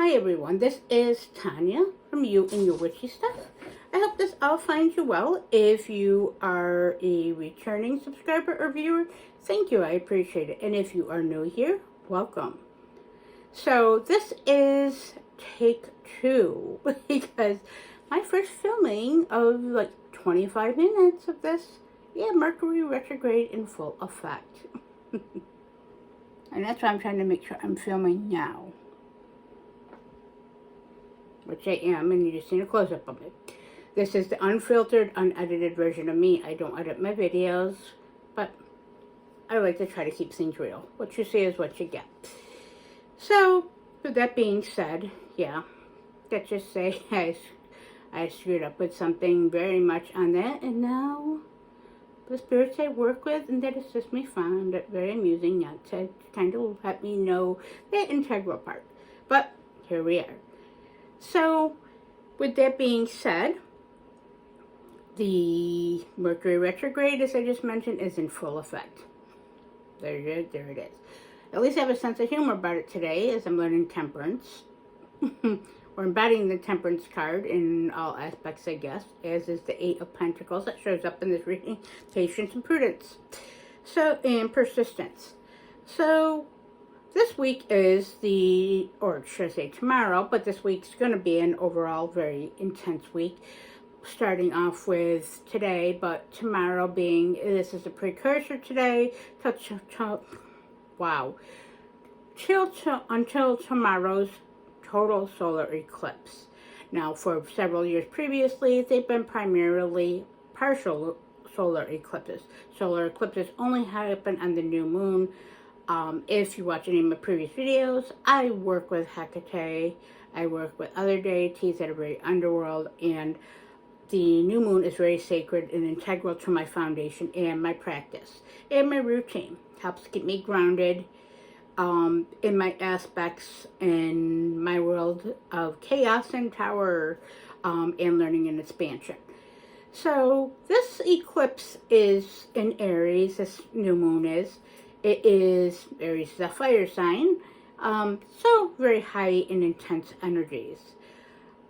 Hi everyone, this is Tanya from You and Your Witchy Stuff. I hope this all finds you well. If you are a returning subscriber or viewer, thank you, I appreciate it. And if you are new here, welcome. So this is take 2 because my first filming of like 25 minutes of this, Mercury retrograde in full effect. And that's why I'm trying to make sure I'm filming now. Which I am, and you just need a close-up of it. This is the unfiltered, unedited version of me. I don't edit my videos, but I like to try to keep things real. What you see is what you get. So, with that being said, let's just say I screwed up with something very much on that, and now the spirits I work with and that assist me found it very amusing not to kind of let me know that integral part. But here we are. So, with that being said, the Mercury retrograde, as I just mentioned, is in full effect. There it is. At least I have a sense of humor about it today as I'm learning temperance. We're embodying the temperance card in all aspects, I guess, as is the Eight of Pentacles that shows up in this reading. Patience and prudence. And persistence. So, this week is or should I say tomorrow, but this week's going to be an overall very intense week. Starting off with today, but tomorrow being, this is a precursor today, until tomorrow's total solar eclipse. Now, for several years previously, they've been primarily partial solar eclipses. Solar eclipses only happen on the new moon. If you watch any of my previous videos, I work with Hecate, I work with other deities that are very underworld, and the new moon is very sacred and integral to my foundation and my practice and my routine. Helps keep me grounded in my aspects in my world of chaos and tower and learning and expansion. So this eclipse is in Aries, this new moon is. It is, Aries is a fire sign, so very high and intense energies.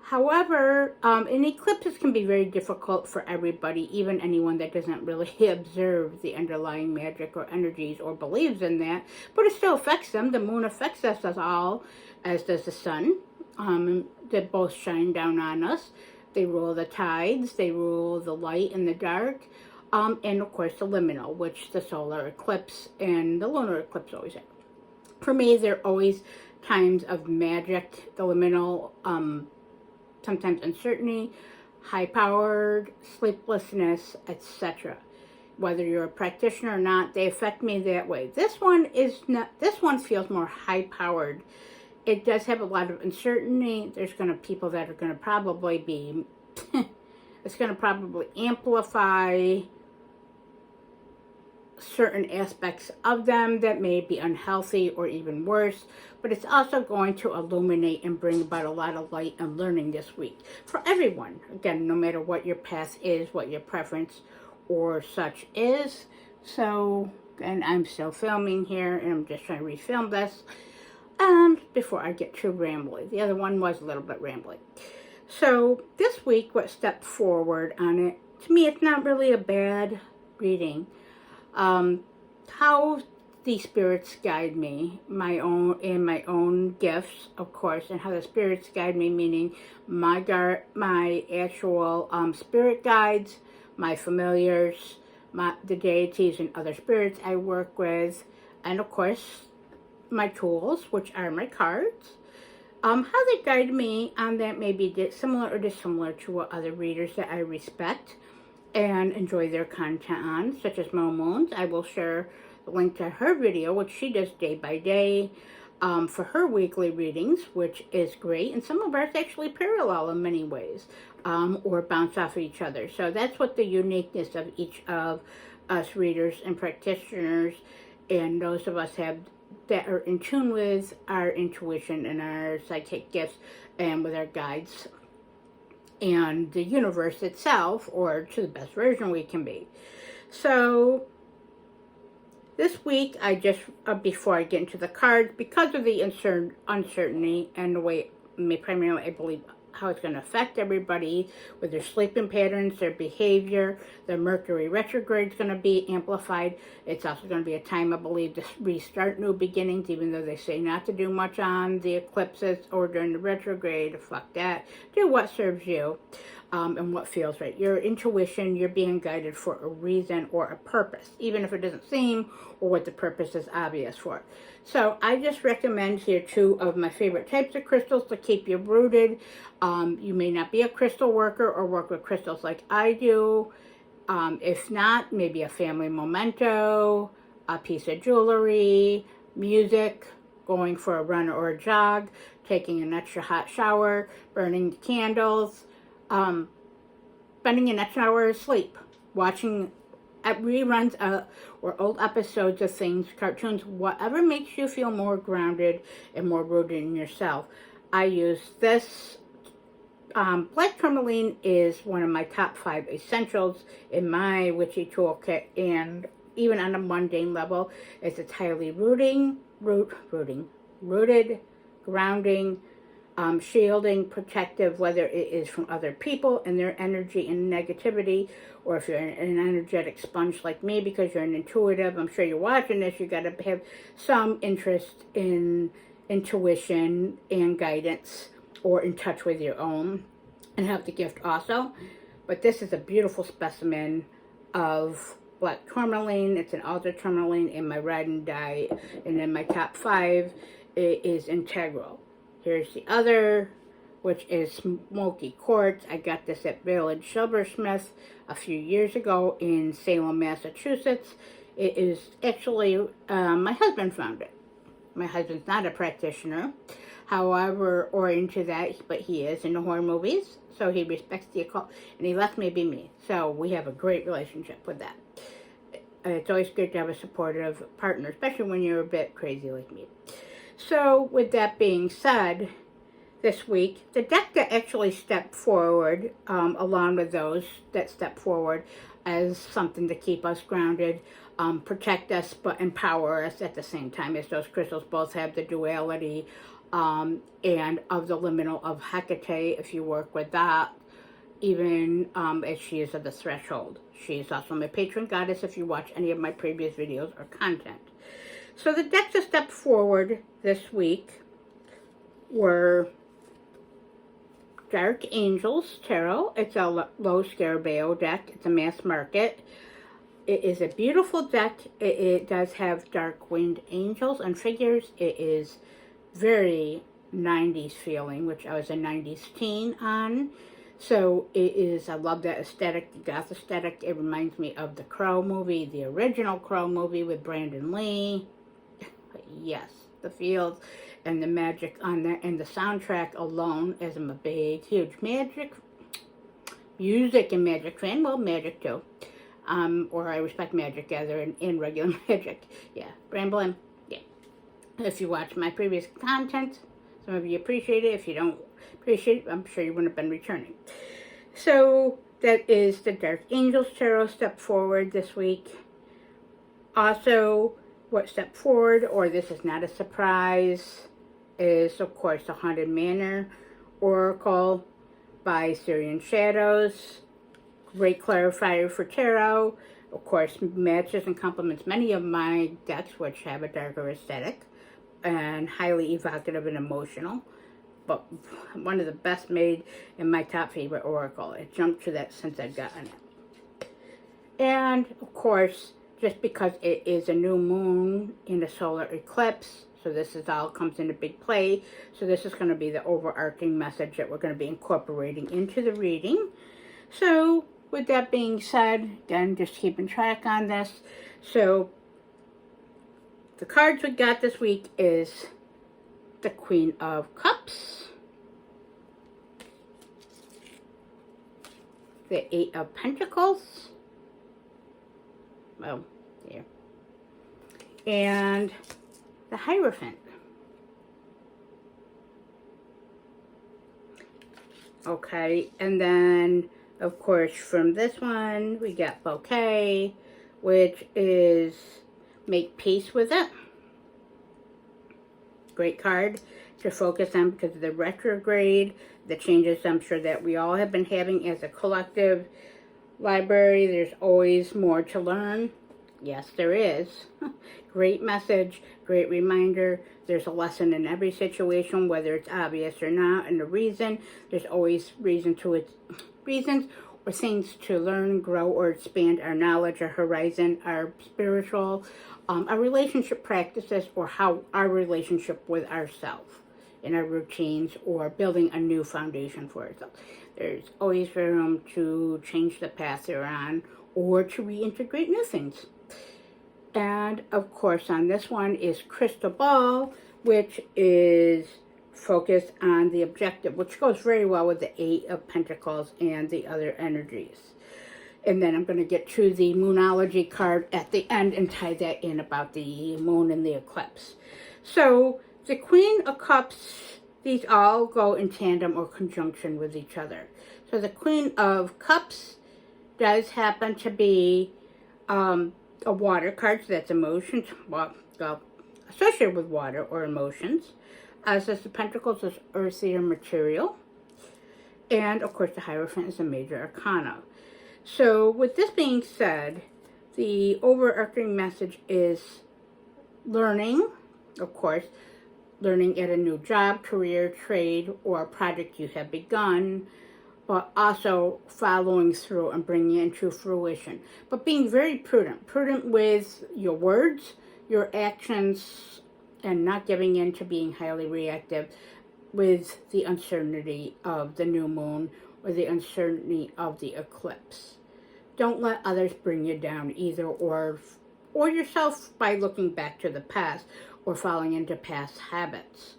However, an eclipse can be very difficult for everybody, even anyone that doesn't really observe the underlying magic or energies or believes in that, but it still affects them. The moon affects us all, as does the sun. They both shine down on us. They rule the tides, they rule the light and the dark. And of course the liminal, which the solar eclipse and the lunar eclipse always have. For me, there are always times of magic, the liminal, sometimes uncertainty, high-powered, sleeplessness, etc. Whether you're a practitioner or not, they affect me that way. This one feels more high-powered. It does have a lot of uncertainty. There's going to people that are going to probably be, it's going to probably amplify certain aspects of them that may be unhealthy or even worse, but it's also going to illuminate and bring about a lot of light and learning this week for everyone. Again, no matter what your path is, what your preference or such is. So, and I'm still filming here, and I'm just trying to refilm this before I get too rambly. The other one was a little bit rambly. So, this week, what stepped forward on it, to me, it's not really a bad reading. How the spirits guide me, my own gifts, of course, and how the spirits guide me, meaning my actual spirit guides, my familiars, the deities and other spirits I work with, and of course my tools, which are my cards. How they guide me on that may be similar or dissimilar to what other readers that I respect and enjoy their content on, such as Mo Moons. I will share the link to her video, which she does day by day, for her weekly readings, which is great. And some of ours actually parallel in many ways, or bounce off of each other. So that's what the uniqueness of each of us readers and practitioners, and those of us that are in tune with our intuition and our psychic gifts, and with our guides and the universe itself, or to the best version we can be. So this week, I just, before I get into the cards, because of the uncertainty and the way primarily, I believe, how it's going to affect everybody with their sleeping patterns, their behavior. The Mercury retrograde is going to be amplified. It's also going to be a time, I believe, to restart new beginnings, even though they say not to do much on the eclipses or during the retrograde. Fuck that. Do what serves you. And what feels right. Your intuition, you're being guided for a reason or a purpose, even if it doesn't seem or what the purpose is obvious for. So I just recommend here 2 of my favorite types of crystals to keep you rooted. You may not be a crystal worker or work with crystals like I do. If not, maybe a family memento, a piece of jewelry, music, going for a run or a jog, taking an extra hot shower, burning candles, spending an extra hour of sleep, watching reruns or old episodes of things, cartoons, whatever makes you feel more grounded and more rooted in yourself. I use this. Black tourmaline is one of my top 5 essentials in my witchy toolkit, and even on a mundane level, it's highly rooted, grounding, shielding, protective, whether it is from other people and their energy and negativity, or if you're an energetic sponge like me because you're an intuitive. I'm sure you're watching this, you got to have some interest in intuition and guidance, or in touch with your own, and have the gift also. But this is a beautiful specimen of black tourmaline. It's an alder tourmaline in my ride and die, and in my top 5 it is integral. Here's the other, which is smoky quartz. I got this at Village Silversmith a few years ago in Salem, Massachusetts. It is actually, my husband found it. My husband's not a practitioner, however, or into that, but he is into horror movies, so he respects the occult, and he left me be me. So we have a great relationship with that. It's always good to have a supportive partner, especially when you're a bit crazy like me. So with that being said, this week, the deck that actually stepped forward, along with those that step forward as something to keep us grounded, protect us, but empower us at the same time, as those crystals both have the duality and of the liminal of Hecate, if you work with that, even as she is of the threshold. She is also my patron goddess if you watch any of my previous videos or content. So the decks that stepped forward this week were Dark Angels Tarot. It's a low Scarabeo deck. It's a mass market. It is a beautiful deck. It does have dark winged angels and figures. It is very 90s feeling, which I was a 90s teen on. So it is, I love that aesthetic, the goth aesthetic. It reminds me of the Crow movie, the original Crow movie with Brandon Lee. Yes, the feels and the magic on that, and the soundtrack alone, as I'm a big, huge music and magic fan. Well, magic too. Or I respect magic rather in regular magic. Yeah, Bramblin'. Yeah. If you watch my previous content, some of you appreciate it. If you don't appreciate it, I'm sure you wouldn't have been returning. So that is the Dark Angels Tarot step forward this week. Also, what stepped forward, or this is not a surprise, is of course the Haunted Manor Oracle by Syrian Shadows. Great clarifier for tarot. Of course, matches and complements many of my decks, which have a darker aesthetic and highly evocative and emotional. But one of the best made and my top favorite oracle. It jumped to that since I've gotten it. And of course, just because it is a new moon in a solar eclipse, so this is all comes into big play. So this is going to be the overarching message that we're going to be incorporating into the reading. So with that being said, again, just keeping track on this. So the cards we got this week is the Queen of Cups, the Eight of Pentacles, well, here, and the Hierophant. Okay, and then, of course, from this one, we got Bouquet, which is make peace with it. Great card. to focus on because of the retrograde, the changes I'm sure that we all have been having as a collective. Library, there's always more to learn. Yes, there is. Great message, great reminder. There's a lesson in every situation, whether it's obvious or not, and the reason. There's always reasons or things to learn, grow, or expand our knowledge, our horizon, our spiritual, our relationship practices, or how our relationship with ourselves in our routines, or building a new foundation for ourselves. There's always room to change the path they're on or to reintegrate new things. And of course, on this one is Crystal Ball, which is focused on the objective, which goes very well with the Eight of Pentacles and the other energies. And then I'm going to get to the Moonology card at the end and tie that in about the moon and the eclipse. So the Queen of Cups, these all go in tandem or conjunction with each other. So the Queen of Cups does happen to be a water card, so that's emotions, well, associated with water or emotions. As the Pentacles is earthier material. And of course the Hierophant is a major arcana. So with this being said, the overarching message is learning, of course, learning at a new job, career, trade, or project you have begun, but also following through and bringing it into fruition. But being very prudent with your words, your actions, and not giving in to being highly reactive with the uncertainty of the new moon or the uncertainty of the eclipse. Don't let others bring you down either, or yourself by looking back to the past or falling into past habits.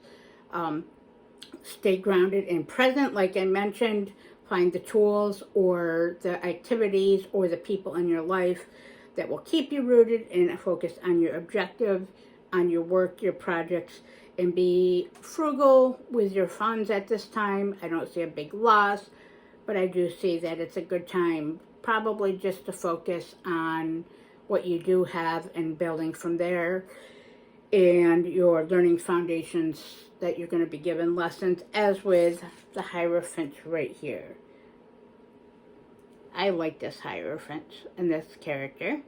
Stay grounded and present, like I mentioned. Find the tools or the activities or the people in your life that will keep you rooted and focused on your objective, on your work, your projects, and be frugal with your funds at this time. I don't see a big loss, but I do see that it's a good time probably just to focus on what you do have and building from there, and your learning foundations that you're going to be given lessons, as with the Hierophant right here. I like this Hierophant and this character.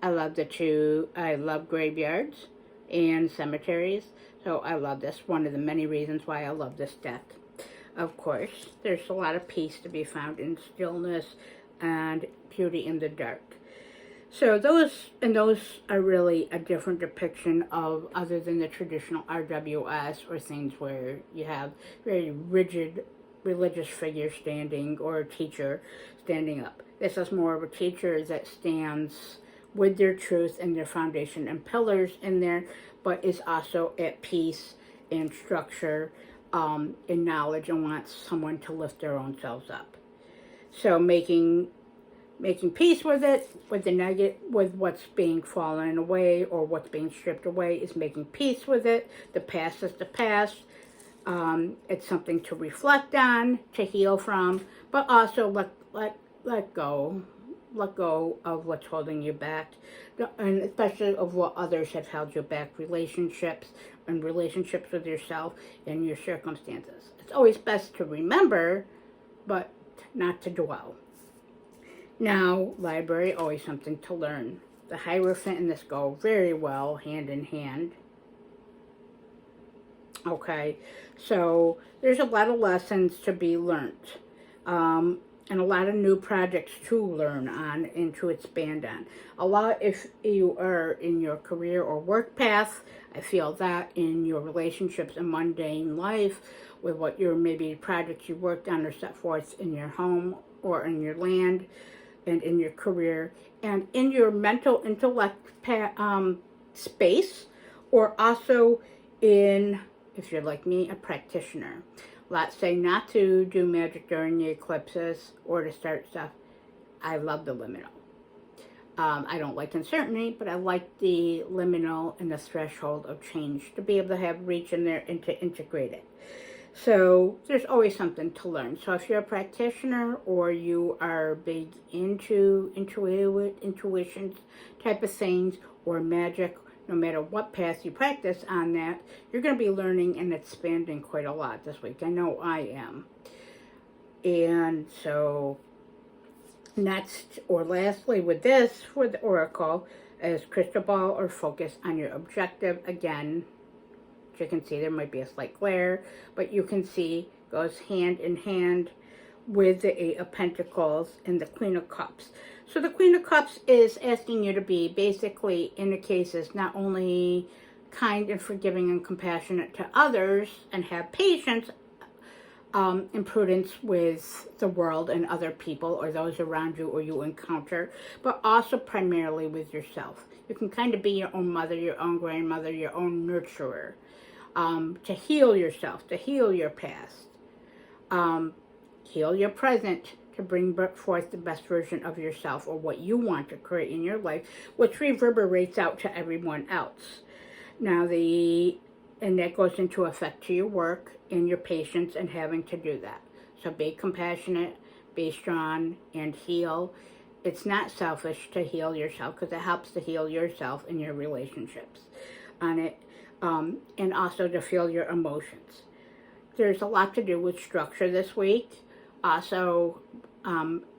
I love graveyards and cemeteries, so I love this. One of the many reasons why I love this deck. Of course, there's a lot of peace to be found in stillness and beauty in the dark. So those are really a different depiction of, other than the traditional RWS or things where you have very rigid religious figure standing or a teacher standing up. This is more of a teacher that stands with their truth and their foundation and pillars in there, but is also at peace and structure in knowledge and wants someone to lift their own selves up. So making peace with it, with the negative, with what's being fallen away or what's being stripped away, is making peace with it. The past is the past. It's something to reflect on, to heal from, but also let go of what's holding you back, and especially of what others have held you back, relationships with yourself and your circumstances. It's always best to remember, but not to dwell. Now, library, always something to learn. The Hierophant and this go very well hand in hand. Okay, so there's a lot of lessons to be learned. And a lot of new projects to learn on and to expand on. A lot if you are in your career or work path. I feel that in your relationships and mundane life, with what your maybe projects you worked on or set forth in your home or in your land, and in your career, and in your mental intellect space, or also in, if you're like me, a practitioner. Let's say not to do magic during the eclipses or to start stuff. I love the liminal. I don't like uncertainty, but I like the liminal and the threshold of change, to be able to have reach in there and to integrate it. So there's always something to learn. So if you're a practitioner or you are big into intuitions type of things, or magic, no matter what path you practice on that, you're going to be learning and expanding quite a lot this week. I know I am. And so next or lastly with this for the oracle is crystal ball or focus on your objective. Again, as you can see, there might be a slight glare, but you can see goes hand in hand with the Eight of Pentacles and the Queen of Cups. So the Queen of Cups is asking you to be basically, in the cases, not only kind and forgiving and compassionate to others and have patience and prudence with the world and other people or those around you or you encounter, but also primarily with yourself. You can kind of be your own mother, your own grandmother, your own nurturer, to heal yourself, to heal your past, heal your present, to bring forth the best version of yourself or what you want to create in your life, which reverberates out to everyone else. Now, and that goes into effect to your work and your patience and having to do that. So be compassionate, be strong, and heal. It's not selfish to heal yourself because it helps to heal yourself and your relationships on it, and also to feel your emotions. There's a lot to do with structure this week, also,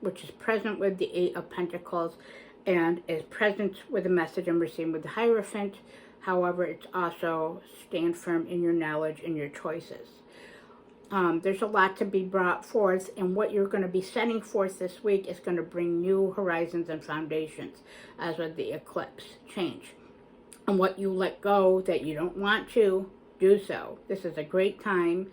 which is present with the Eight of Pentacles and is present with the message I'm receiving with the Hierophant. However, it's also stand firm in your knowledge and your choices. There's a lot to be brought forth, and what you're going to be setting forth this week is going to bring new horizons and foundations, as with the eclipse change. And what you let go that you don't want to, do so. This is a great time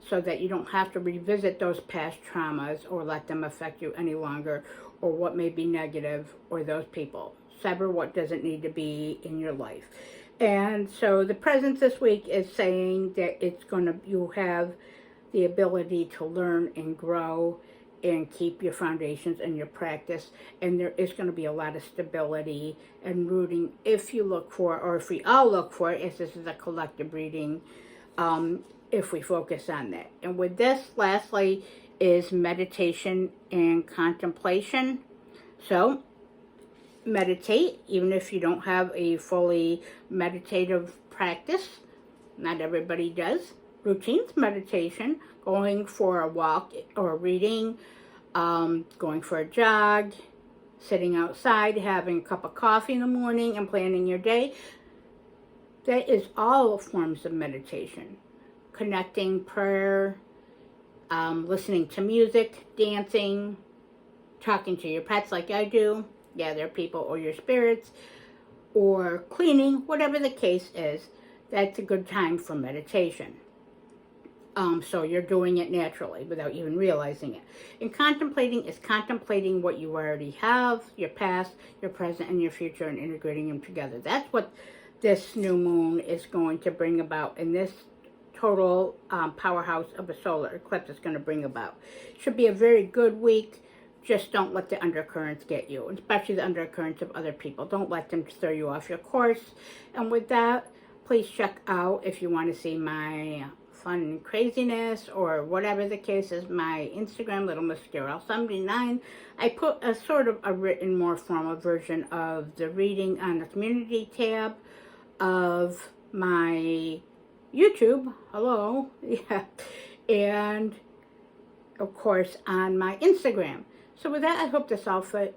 so that you don't have to revisit those past traumas or let them affect you any longer, or what may be negative, or those people. Sever what doesn't need to be in your life. And so the presence this week is saying that you have the ability to learn and grow and keep your foundations and your practice. And there is going to be a lot of stability and rooting if you look for, or if we all look for, as this is a collective reading, if we focus on that. And with this, lastly, is meditation and contemplation. So meditate, even if you don't have a fully meditative practice. Not everybody does. Routines meditation, going for a walk or reading, going for a jog, sitting outside, having a cup of coffee in the morning and planning your day. That is all forms of meditation. Connecting, prayer, listening to music, dancing, talking to your pets like I do, gather people or your spirits, or cleaning, whatever the case is, that's a good time for meditation. So you're doing it naturally without even realizing it. And contemplating is contemplating what you already have, your past, your present, and your future, and integrating them together. That's what this new moon is going to bring about, and this total powerhouse of a solar eclipse is going to bring about. Should be a very good week. Just don't let the undercurrents get you, especially the undercurrents of other people. Don't let them throw you off your course. And with that, please check out, if you want to see my fun and craziness or whatever the case is, my Instagram, Little Miss Girl 79. I put a sort of a written, more formal version of the reading on the community tab of my YouTube. Hello. Yeah. And of course on my Instagram. So with that, I hope this outfit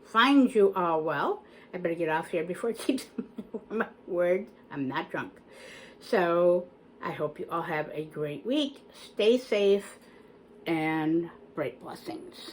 finds you all well. I better get off here before it keeps my word. I'm not drunk. So I hope you all have a great week. Stay safe and bright blessings.